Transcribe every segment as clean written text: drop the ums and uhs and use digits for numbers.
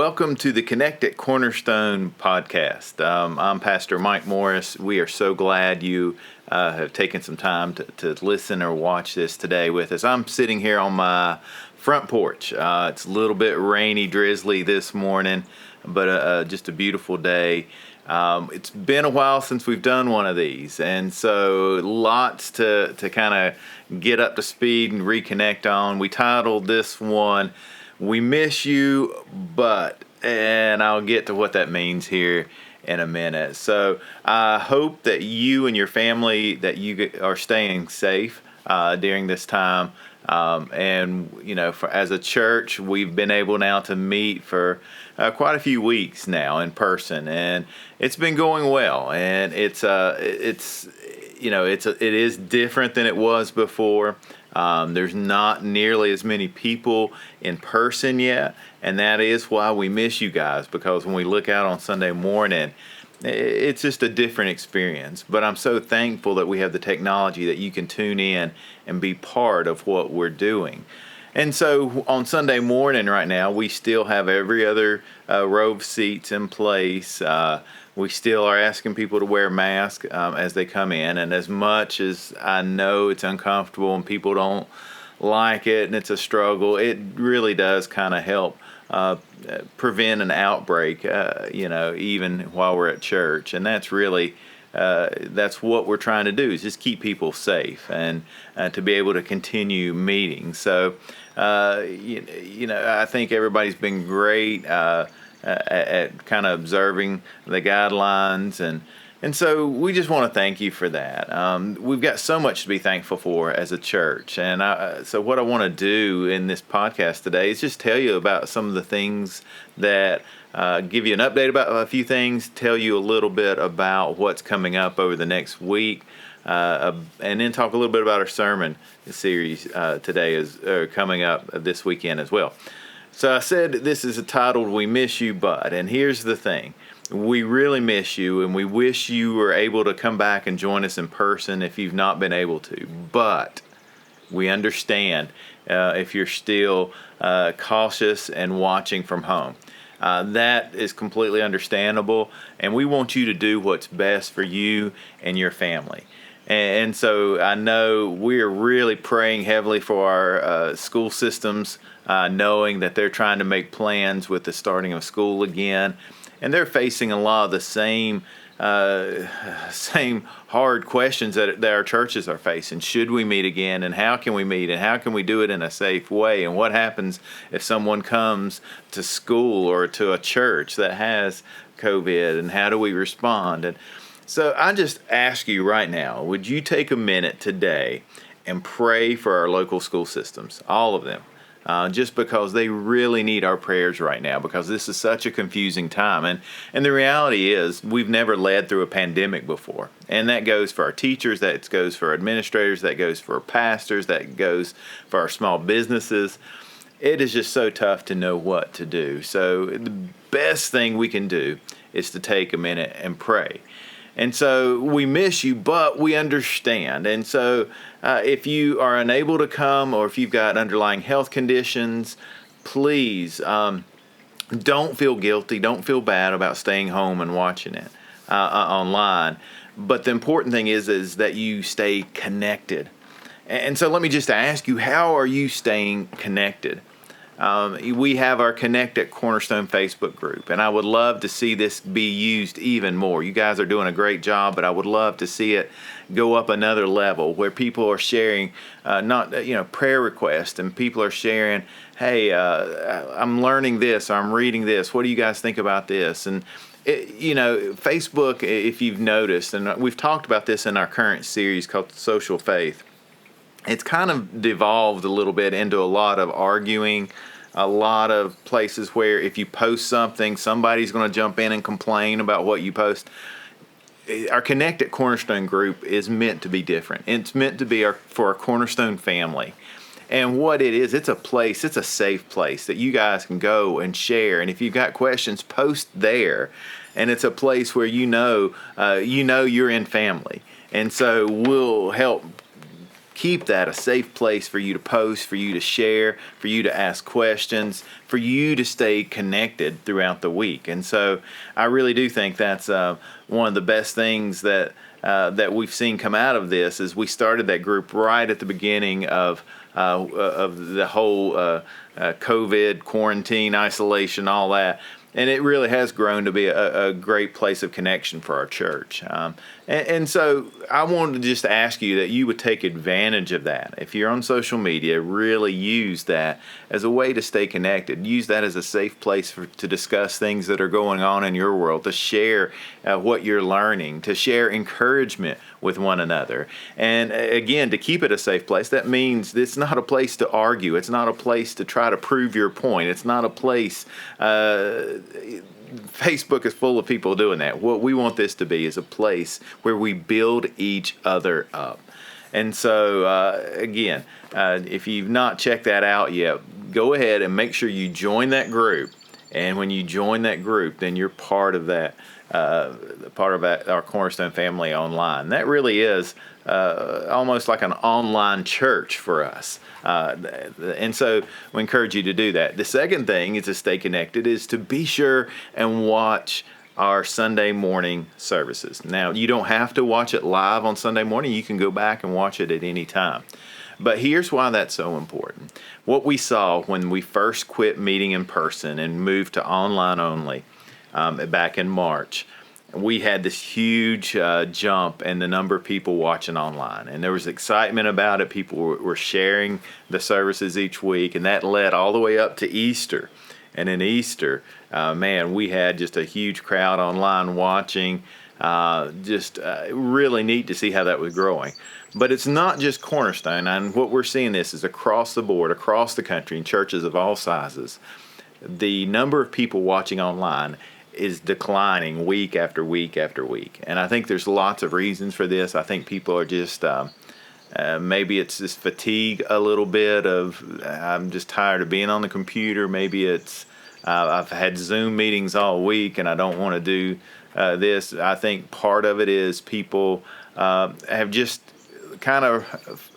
welcome to the Connect at Cornerstone podcast. I'm Pastor Mike Morris. We are so glad you have taken some time to listen or watch this today with us. I'm sitting here on my front porch. It's a little bit rainy, drizzly this morning, but just a beautiful day. It's been a while since we've done one of these, and so lots to kind of get up to speed and reconnect on. We titled this one, "We Miss You, But," and I'll get to what that means here in a minute. So I hope that you and your family, that you are staying safe during this time. And, you know, as a church, we've been able now to meet for quite a few weeks now in person, and it's been going well. And it is different than it was before. There's not nearly as many people in person yet, and that is why we miss you guys, because when we look out on Sunday morning, it's just a different experience. But I'm so thankful that we have the technology that you can tune in and be part of what we're doing. And so on Sunday morning right now, we still have every other row of seats in place. We still are asking people to wear masks as they come in. And as much as I know it's uncomfortable and people don't like it and it's a struggle, it really does kind of help prevent an outbreak, even while we're at church. And that's really, that's what we're trying to do, is just keep people safe and to be able to continue meeting. So, I think everybody's been great at kind of observing the guidelines, and so we just want to thank you for that. We've got so much to be thankful for as a church, and so what I want to do in this podcast today is just tell you about some of the things that give you an update about a few things, tell you a little bit about what's coming up over the next week, and then talk a little bit about our sermon series today is coming up this weekend as well. So I said this is titled "We Miss You, But," and here's the thing. We really miss you, and we wish you were able to come back and join us in person if you've not been able to. But we understand if you're still cautious and watching from home. That is completely understandable, and we want you to do what's best for you and your family. And so I know we're really praying heavily for our school systems, knowing that they're trying to make plans with the starting of school again. And they're facing a lot of the same hard questions that our churches are facing. Should we meet again? And how can we meet? And how can we do it in a safe way? And what happens if someone comes to school or to a church that has COVID? And how do we respond? And so I just ask you right now, would you take a minute today and pray for our local school systems, all of them? Just because they really need our prayers right now, because this is such a confusing time. And the reality is we've never led through a pandemic before. And that goes for our teachers, that goes for administrators, that goes for pastors, that goes for our small businesses. It is just so tough to know what to do. So the best thing we can do is to take a minute and pray. And so we miss you, but we understand. And so if you are unable to come, or if you've got underlying health conditions, please don't feel guilty. Don't feel bad about staying home and watching it online. But the important thing is that you stay connected. And so let me just ask you, how are you staying connected? We have our Connect at Cornerstone Facebook group, and I would love to see this be used even more. You guys are doing a great job, but I would love to see it go up another level where people are sharing prayer requests, and people are sharing, hey, I'm learning this, or I'm reading this. What do you guys think about this? And Facebook, if you've noticed, and we've talked about this in our current series called Social Faith, it's kind of devolved a little bit into a lot of arguing, a lot of places where if you post something, somebody's going to jump in and complain about what you post. Our Connect at Cornerstone group is meant to be different. It's meant to be for our Cornerstone family. And what it is, it's a safe place that you guys can go and share. And if you've got questions, post there. And it's a place where you know you're in family. And so we'll help keep that a safe place for you to post, for you to share, for you to ask questions, for you to stay connected throughout the week. And so I really do think that's one of the best things that we've seen come out of this. Is we started that group right at the beginning of the whole COVID, quarantine, isolation, all that. And it really has grown to be a great place of connection for our church. And so I wanted to just ask you that you would take advantage of that. If you're on social media, really use that as a way to stay connected. Use that as a safe place to discuss things that are going on in your world, to share what you're learning, to share encouragement with one another. And again, to keep it a safe place, that means it's not a place to argue. It's not a place to try to prove your point. It's not a place... Facebook is full of people doing that. What we want this to be is a place where we build each other up. And so, again, if you've not checked that out yet, go ahead and make sure you join that group. And when you join that group, then you're part of that, our Cornerstone family online. That really is almost like an online church for us. And so we encourage you to do that. The second thing is to stay connected, is to be sure and watch our Sunday morning services. Now, you don't have to watch it live on Sunday morning. You can go back and watch it at any time. But here's why that's so important. What we saw when we first quit meeting in person and moved to online only back in March, we had this huge jump in the number of people watching online. And there was excitement about it. People were sharing the services each week, and that led all the way up to Easter. And in Easter, we had just a huge crowd online watching. Really neat to see how that was growing. But it's not just Cornerstone, and what we're seeing this is across the board, across the country, in churches of all sizes. The number of people watching online is declining week after week after week. And I think there's lots of reasons for this. I think people are just, maybe it's just fatigue a little bit of, I'm just tired of being on the computer. Maybe it's, I've had Zoom meetings all week and I don't want to do this. I think part of it is people have just kind of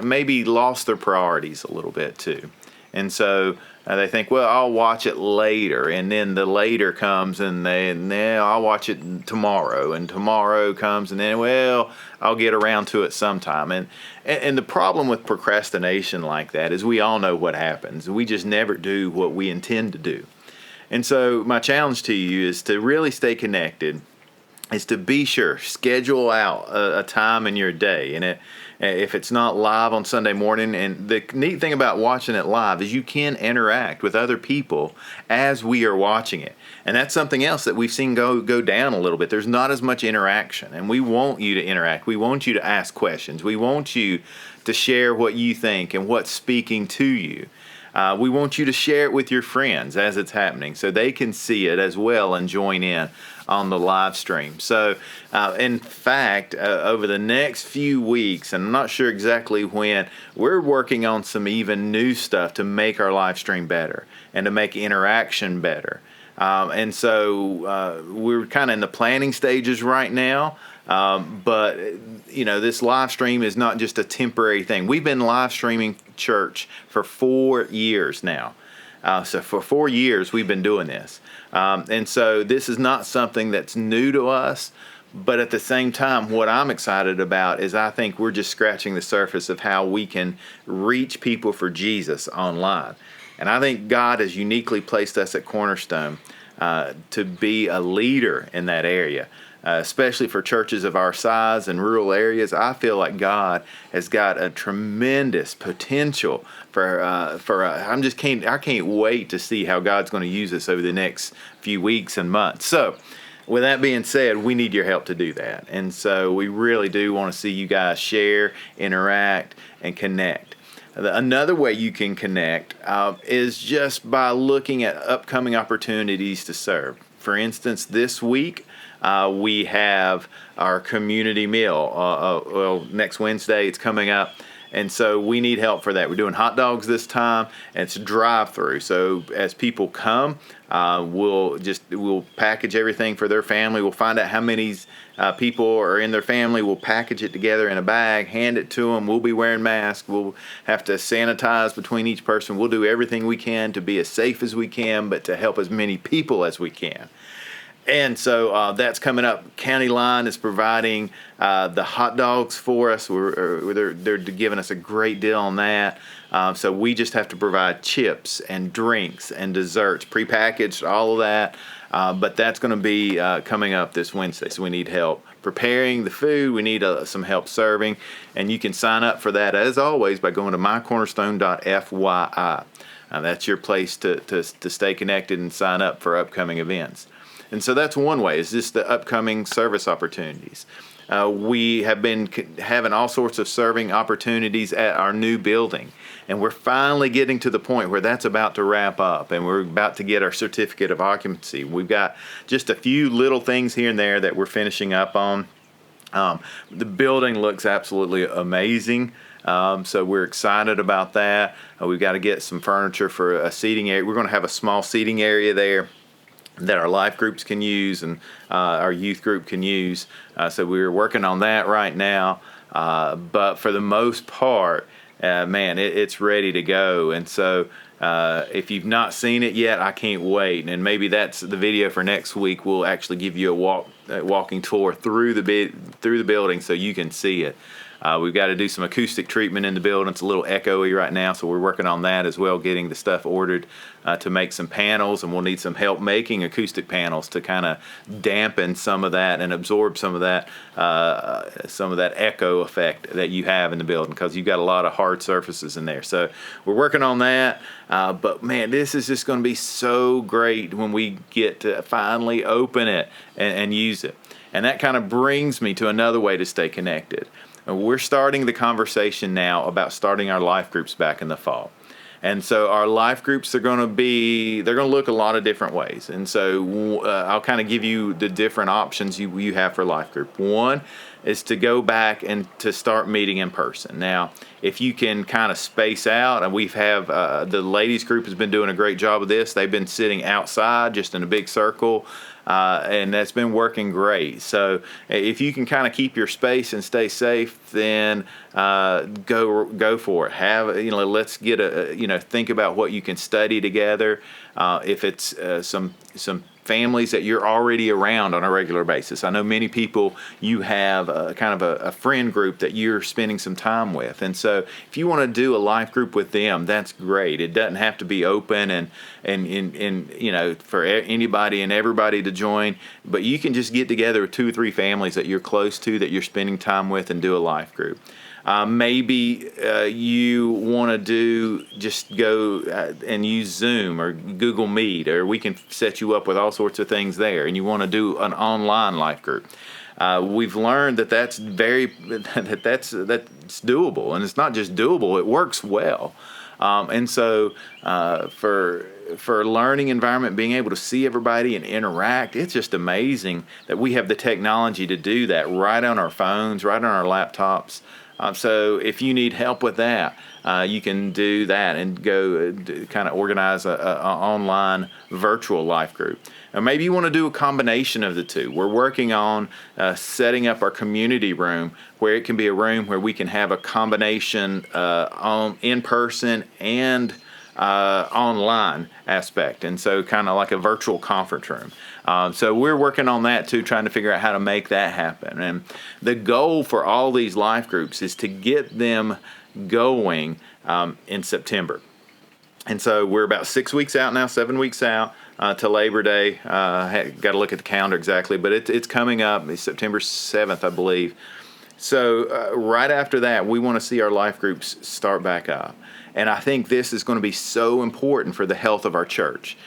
maybe lost their priorities a little bit too. And so they think, well, I'll watch it later. And then the later comes and I'll watch it tomorrow. And tomorrow comes and then, well, I'll get around to it sometime. And the problem with procrastination like that is we all know what happens. We just never do what we intend to do. And so my challenge to you is to really stay connected, is to be sure, schedule out a time in your day. And if it's not live on Sunday morning, and the neat thing about watching it live is you can interact with other people as we are watching it. And that's something else that we've seen go down a little bit. There's not as much interaction, and we want you to interact. We want you to ask questions. We want you to share what you think and what's speaking to you. We want you to share it with your friends as it's happening so they can see it as well and join in on the live stream. So, in fact, over the next few weeks, and I'm not sure exactly when, we're working on some even new stuff to make our live stream better and to make interaction better. And so we're kind of in the planning stages right now. But, this live stream is not just a temporary thing. We've been live streaming church for 4 years now. So for 4 years, we've been doing this. And so this is not something that's new to us. But at the same time, what I'm excited about is I think we're just scratching the surface of how we can reach people for Jesus online. And I think God has uniquely placed us at Cornerstone to be a leader in that area. Especially for churches of our size and rural areas, I feel like God has got a tremendous potential for. I can't wait to see how God's going to use us over the next few weeks and months. So, with that being said, we need your help to do that, and so we really do want to see you guys share, interact, and connect. Another way you can connect is just by looking at upcoming opportunities to serve. For instance, this week, we have our community meal. Next Wednesday it's coming up, And so we need help for that. We're doing hot dogs this time, and it's drive-through. So as people come, we'll package everything for their family. We'll find out how many people are in their family. We'll package it together in a bag, hand it to them. We'll be wearing masks. We'll have to sanitize between each person. We'll do everything we can to be as safe as we can, but to help as many people as we can. And so that's coming up. County Line is providing the hot dogs for us. They're giving us a great deal on that. So we just have to provide chips and drinks and desserts, prepackaged, all of that. But that's going to be coming up this Wednesday. So we need help preparing the food. We need some help serving. And you can sign up for that, as always, by going to mycornerstone.fyi. That's your place to stay connected and sign up for upcoming events. And so that's one way, is just the upcoming service opportunities. We have been having all sorts of serving opportunities at our new building. And we're finally getting to the point where that's about to wrap up, and we're about to get our certificate of occupancy. We've got just a few little things here and there that we're finishing up on. The building looks absolutely amazing. So we're excited about that. We've got to get some furniture for a seating area. We're going to have a small seating area there that our LifeGroups can use and our youth group can use. So we're working on that right now. But for the most part, it's ready to go. And so if you've not seen it yet, I can't wait. And maybe that's the video for next week. We'll actually give you a walking tour through the building so you can see it. We've got to do some acoustic treatment in the building. It's a little echoey right now, so we're working on that as well, getting the stuff ordered to make some panels, and we'll need some help making acoustic panels to kind of dampen some of that and absorb some of that echo effect that you have in the building, because you've got a lot of hard surfaces in there. So we're working on that, but man, this is just going to be so great when we get to finally open it and use it. And that kind of brings me to another way to stay connected. We're starting the conversation now about starting our life groups back in the fall. And so our life groups, they're going to look a lot of different ways. And so I'll kind of give you the different options you have for life group. One is to go back and to start meeting in person. Now, if you can kind of space out, and the ladies group has been doing a great job of this. They've been sitting outside just in a big circle. And that's been working great. So if you can kind of keep your space and stay safe, then go for it. Let's get think about what you can study together. If it's some families that you're already around on a regular basis. I know many people, you have kind of a friend group that you're spending some time with. And so if you want to do a life group with them, that's great. It doesn't have to be open and for anybody and everybody to join, but you can just get together with 2 or 3 families that you're close to, that you're spending time with, and do a life group. Maybe you want to just go and use Zoom or Google Meet, or we can set you up with all sorts of things there, and you want to do an online life group. We've learned that's doable, and it's not just doable, it works well. And so for a learning environment, being able to see everybody and interact, it's just amazing that we have the technology to do that right on our phones, right on our laptops. So if you need help with that, you can do that and go kind of organize an online virtual life group. Or maybe you want to do a combination of the two. We're working on setting up our community room, where it can be a room where we can have a combination in person and online aspect, and so kind of like a virtual conference room. So we're working on that too, trying to figure out how to make that happen. And the goal for all these life groups is to get them going in September. And so we're about 6 weeks out now, 7 weeks out to Labor Day. Got to look at the calendar exactly, but it's coming up. It's September 7th, I believe. So right after that, we want to see our life groups start back up. And I think this is going to be so important for the health of our church.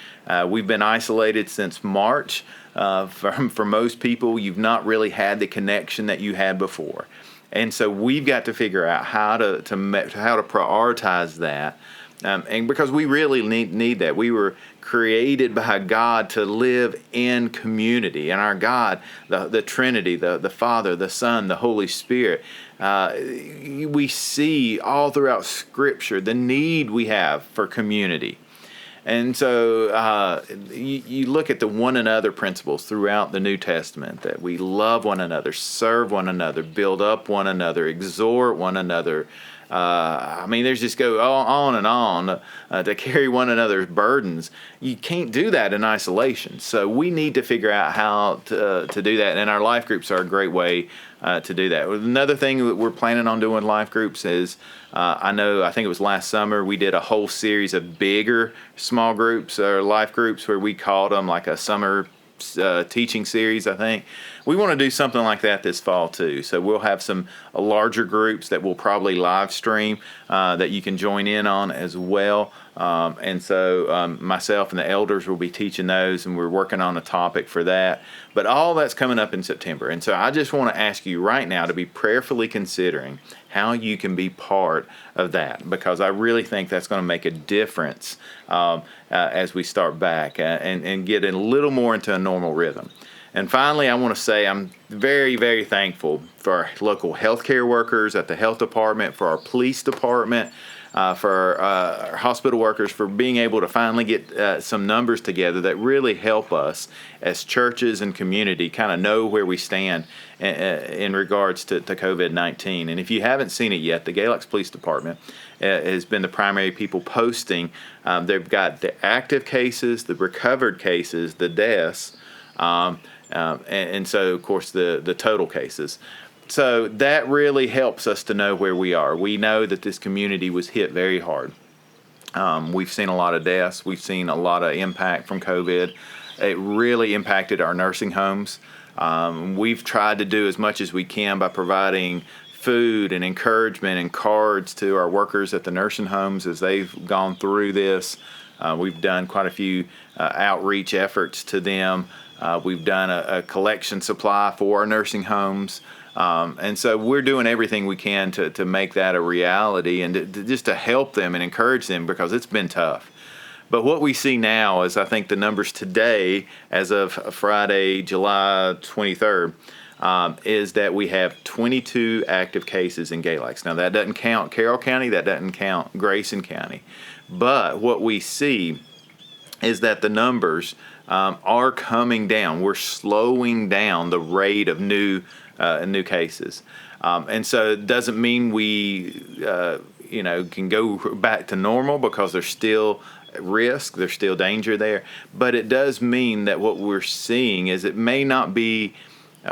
We've been isolated since March. For most people, you've not really had the connection that you had before. And so we've got to figure out how to prioritize that And because we really need that. We were created by God to live in community. And our God, the Trinity, the Father, the Son, the Holy Spirit, we see all throughout Scripture the need we have for community. And so you look at the one another principles throughout the New Testament, that we love one another, serve one another, build up one another, exhort one another. There's just go on and on to carry one another's burdens. You can't do that in isolation. So we need to figure out how to do that. And our life groups are a great way to do that. Another thing that we're planning on doing with life groups is, I think it was last summer, we did a whole series of bigger small groups or life groups where we called them like a summer teaching series, I think. We want to do something like that this fall too. So we'll have some larger groups that we'll probably live stream that you can join in on as well. And so myself and the elders will be teaching those, and we're working on a topic for that. But all that's coming up in September. And so I just want to ask you right now to be prayerfully considering how you can be part of that, because I really think that's going to make a difference as we start back and get a little more into a normal rhythm. And finally, I want to say I'm very, very thankful for our local healthcare workers at the health department, for our police department, for our hospital workers, for being able to finally get some numbers together that really help us as churches and community kind of know where we stand in regards to COVID-19. And if you haven't seen it yet, the Galax Police Department has been the primary people posting. They've got the active cases, the recovered cases, the deaths, and so, of course, the total cases. So that really helps us to know where we are. We know that this community was hit very hard. We've seen a lot of deaths. We've seen a lot of impact from COVID. It really impacted our nursing homes. We've tried to do as much as we can by providing food and encouragement and cards to our workers at the nursing homes as they've gone through this. We've done quite a few outreach efforts to them. We've done a collection supply for our nursing homes. And so we're doing everything we can to make that a reality and just to help them and encourage them, because it's been tough. But what we see now is, I think the numbers today, as of Friday, July 23rd, is that we have 22 active cases in Galax. Now, that doesn't count Carroll County, that doesn't count Grayson County. But what we see is that the numbers are coming down. We're slowing down the rate of new cases. And so it doesn't mean we can go back to normal, because there's still risk, there's still danger there. But it does mean that what we're seeing is it may not be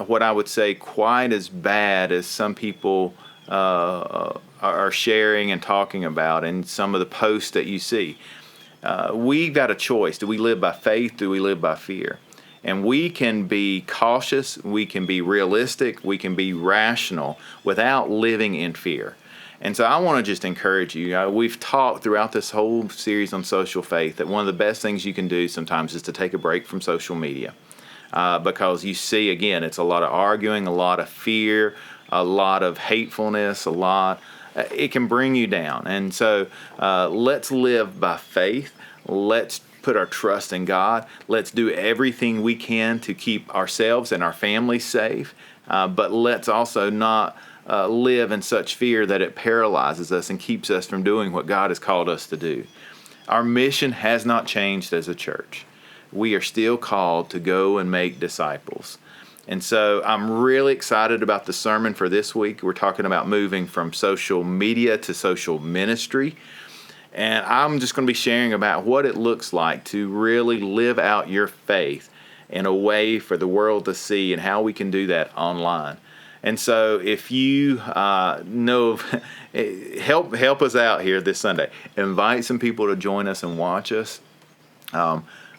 what I would say quite as bad as some people are sharing and talking about in some of the posts that you see. We've got a choice. Do we live by faith? Do we live by fear? And we can be cautious, we can be realistic, we can be rational without living in fear. And so I want to just encourage you. We've talked throughout this whole series on social faith that one of the best things you can do sometimes is to take a break from social media. Because you see, again, it's a lot of arguing, a lot of fear, a lot of hatefulness, it can bring you down. And so let's live by faith. Let's put our trust in God. Let's do everything we can to keep ourselves and our families safe. But let's also not live in such fear that it paralyzes us and keeps us from doing what God has called us to do. Our mission has not changed as a church. We are still called to go and make disciples. And so I'm really excited about the sermon for this week. We're talking about moving from social media to social ministry. And I'm just going to be sharing about what it looks like to really live out your faith in a way for the world to see, and how we can do that online. And so if you know, help us out here this Sunday. Invite some people to join us and watch us.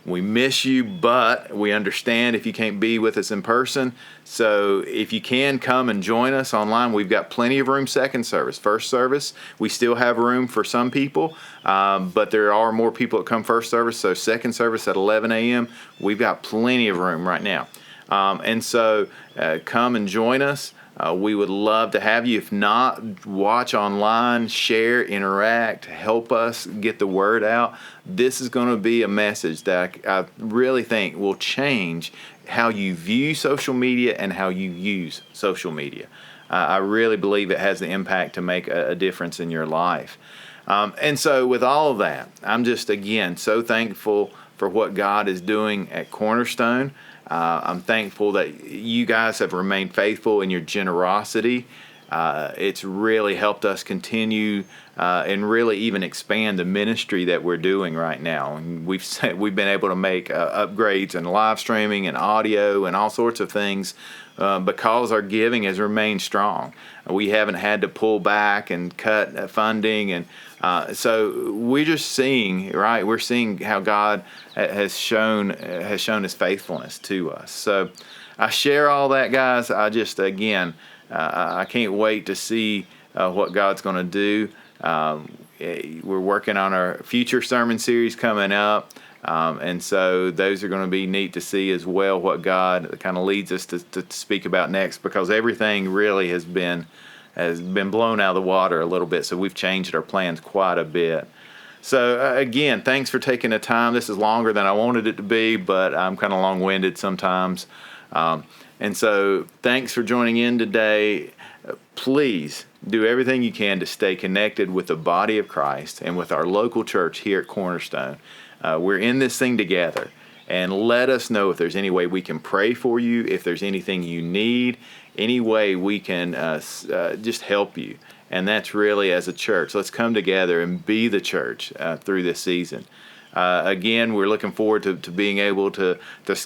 We miss you, but we understand if you can't be with us in person. So if you can come and join us online, we've got plenty of room second service. First service, we still have room for some people, but there are more people that come first service. So second service at 11 a.m., we've got plenty of room right now. And so come and join us. We would love to have you. If not, watch online, share, interact, help us get the word out. This is going to be a message that I really think will change how you view social media and how you use social media. I really believe it has the impact to make a difference in your life. And so with all of that, I'm just, again, so thankful for what God is doing at Cornerstone. I'm thankful that you guys have remained faithful in your generosity. It's really helped us continue and really even expand the ministry that we're doing right now. And we've been able to make upgrades in live streaming and audio and all sorts of things because our giving has remained strong. We haven't had to pull back and cut funding, and so we're just seeing, right? We're seeing how God has shown His faithfulness to us. So I share all that, guys. I just, again, I can't wait to see what God's going to do. We're working on our future sermon series coming up. And so those are going to be neat to see as well, what God kind of leads us to speak about next, because everything really has been blown out of the water a little bit. So we've changed our plans quite a bit. So again, thanks for taking the time. This is longer than I wanted it to be, but I'm kind of long-winded sometimes. And so thanks for joining in today. Please do everything you can to stay connected with the body of Christ and with our local church here at Cornerstone. We're in this thing together, and let us know if there's any way we can pray for you, if there's anything you need, any way we can just help you. And that's really, as a church, let's come together and be the church through this season. Again, we're looking forward to being able to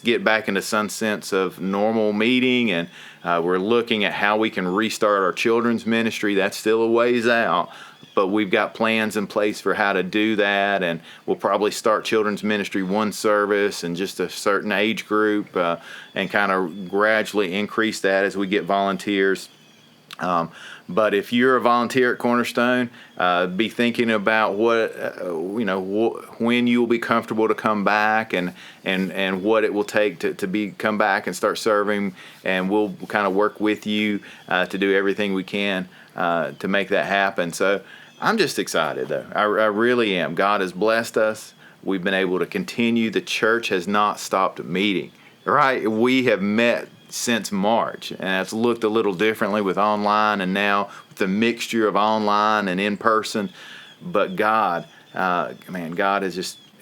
get back into some sense of normal meeting, and we're looking at how we can restart our children's ministry. That's still a ways out, but we've got plans in place for how to do that, and we'll probably start children's ministry one service and just a certain age group, and kind of gradually increase that as we get volunteers. But if you're a volunteer at Cornerstone, be thinking about when you will be comfortable to come back, and what it will take to come back and start serving. And we'll kind of work with you to do everything we can to make that happen. So I'm just excited, though. I really am. God has blessed us. We've been able to continue. The church has not stopped meeting, right? We have met since March, and it's looked a little differently with online and now with the mixture of online and in person. But God, God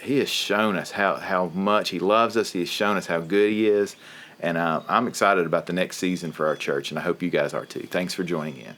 He has shown us how much He loves us. He has shown us how good He is. And I'm excited about the next season for our church, and I hope you guys are too. Thanks for joining in.